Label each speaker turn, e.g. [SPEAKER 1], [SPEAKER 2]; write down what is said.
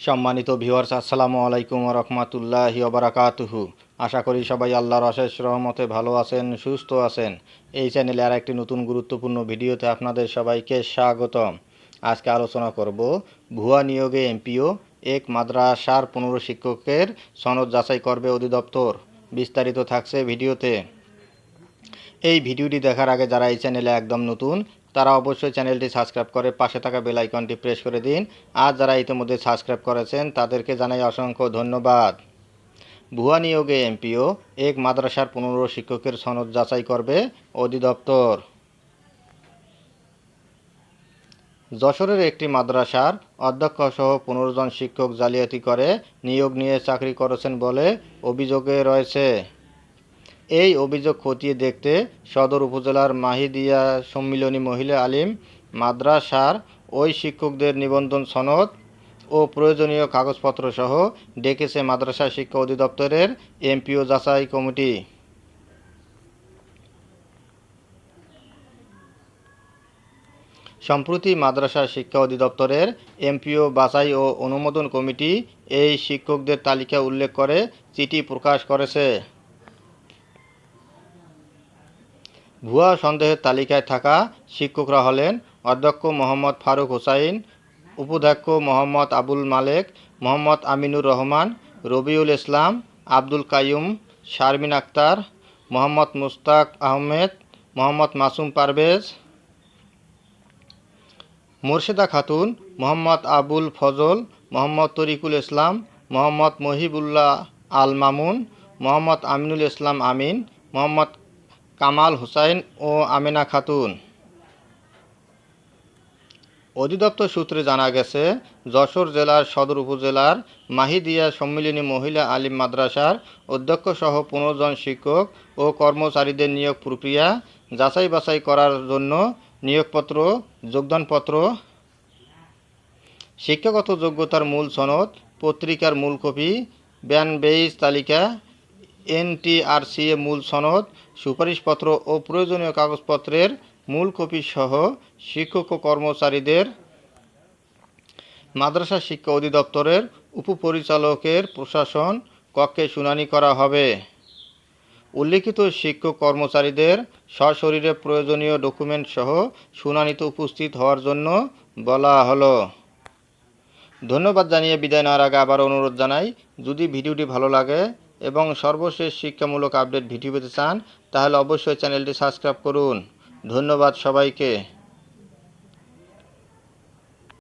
[SPEAKER 1] সম্মানিত ভিউয়ার্স, আসসালামু আলাইকুম ওয়া রাহমাতুল্লাহি ওয়া বারাকাতুহু। আশা করি সবাই আল্লাহর অশেষ রহমতে ভালো আছেন, সুস্থ আছেন। এই চ্যানেলে আর একটি নতুন গুরুত্বপূর্ণ ভিডিওতে আপনাদের সবাইকে স্বাগতম। আজকে আলোচনা করব ভুয়া নিয়োগে এমপিও এক মাদ্রাসার 15 শিক্ষকের সনদ যাচাই করবে অধিদপ্তর। বিস্তারিত থাকছে ভিডিওতে। এই ভিডিওটি দেখার আগে যারা এই চ্যানেলে একদম নতুন তারা অবশ্যই চ্যানেলটি সাবস্ক্রাইব করে পাশে থাকা বেল আইকনটি প্রেস করে দিন। আর যারা ইতিমধ্যে সাবস্ক্রাইব করেছেন তাদেরকে জানাই অসংখ্য ধন্যবাদ। ভুয়া নিয়োগে এমপিও এক মাদ্রাসার 15 শিক্ষকের সনদ যাচাই করবে অধিদপ্তর। যশোরের একটি মাদ্রাসার অধ্যক্ষসহ 15 জন শিক্ষক জালিয়াতি করে নিয়োগ নিয়ে চাকরি করেছেন বলে অভিযোগে রয়েছে। এই অভিযোগ খতিয়ে দেখতে সদর উপজেলার মাহিদিয়া সম্মিলনী মহিলা আলিম মাদ্রাসার ওই শিক্ষকদের নিবন্ধন সনদ ও প্রয়োজনীয় কাগজপত্র সহ ডেকেছে মাদ্রাসা শিক্ষা অধিদপ্তরের এমপিও যাচাই কমিটি। সম্প্রতি মাদ্রাসা শিক্ষা অধিদপ্তরের এমপিও বাছাই ও অনুমোদন কমিটি এই শিক্ষকদের তালিকা উল্লেখ করে চিঠি প্রকাশ করেছে। ভুয়া সন্দেহের তালিকায় থাকা শিক্ষকরা হলেন অধ্যক্ষ মোহাম্মদ ফারুক হোসাইন, উপাধ্যক্ষ মোহাম্মদ আবুল মালেক, মোহাম্মদ আমিনুর রহমান, রবিউল ইসলাম, আব্দুল কাইয়ুম, শারমিন আক্তার, মোহাম্মদ মুস্তাক আহমেদ, মোহাম্মদ মাসুম পারভেজ, মোর্শেদা খাতুন, মোহাম্মদ আবুল ফজল, মোহাম্মদ তরিকুল ইসলাম, মোহাম্মদ মহিবুল্লাহ আল মামুন, মোহাম্মদ আমিনুল ইসলাম আমিন, মোহাম্মদ কামাল হোসাইন ও আমেনা খাতুন। অধিদপ্তর সূত্রে জানা গেছে, যশোর জেলার সদর উপজেলার মাহিদিয়া সম্মিলনী মহিলা আলিম মাদ্রাসার অধ্যক্ষসহ 15 জন শিক্ষক ও কর্মচারীদের নিয়োগ প্রক্রিয়া যাচাই বাছাই করার জন্য নিয়োগপত্র, যোগদানপত্র, শিক্ষাগত যোগ্যতার মূল সনদ, পত্রিকার মূল কপি, ব্যান-বেইজ তালিকা, এনটিআরসিএ মূল সনদ, সুপারিশপত্র ও প্রয়োজনীয় কাগজপত্রের মূল কপি সহ শিক্ষক ও কর্মচারীদের মাদ্রাসা শিক্ষা অধিদপ্তরের উপপরিচালকের প্রশাসন কক্ষে শুনানি করা হবে। উল্লিখিত শিক্ষক কর্মচারীদের সশরীরে প্রয়োজনীয় ডকুমেন্ট সহ শুনানিতে উপস্থিত হওয়ার জন্য বলা হলো। ধন্যবাদ জানিয়ে বিদায় নেওয়ার আগে আবার অনুরোধ জানাই, যদি ভিডিওটি ভালো লাগে এবং সর্বশেষ শিক্ষামূলক আপডেট ভিডিও পেতে চান তাহলে অবশ্যই চ্যানেলটি সাবস্ক্রাইব করুন। ধন্যবাদ সবাইকে।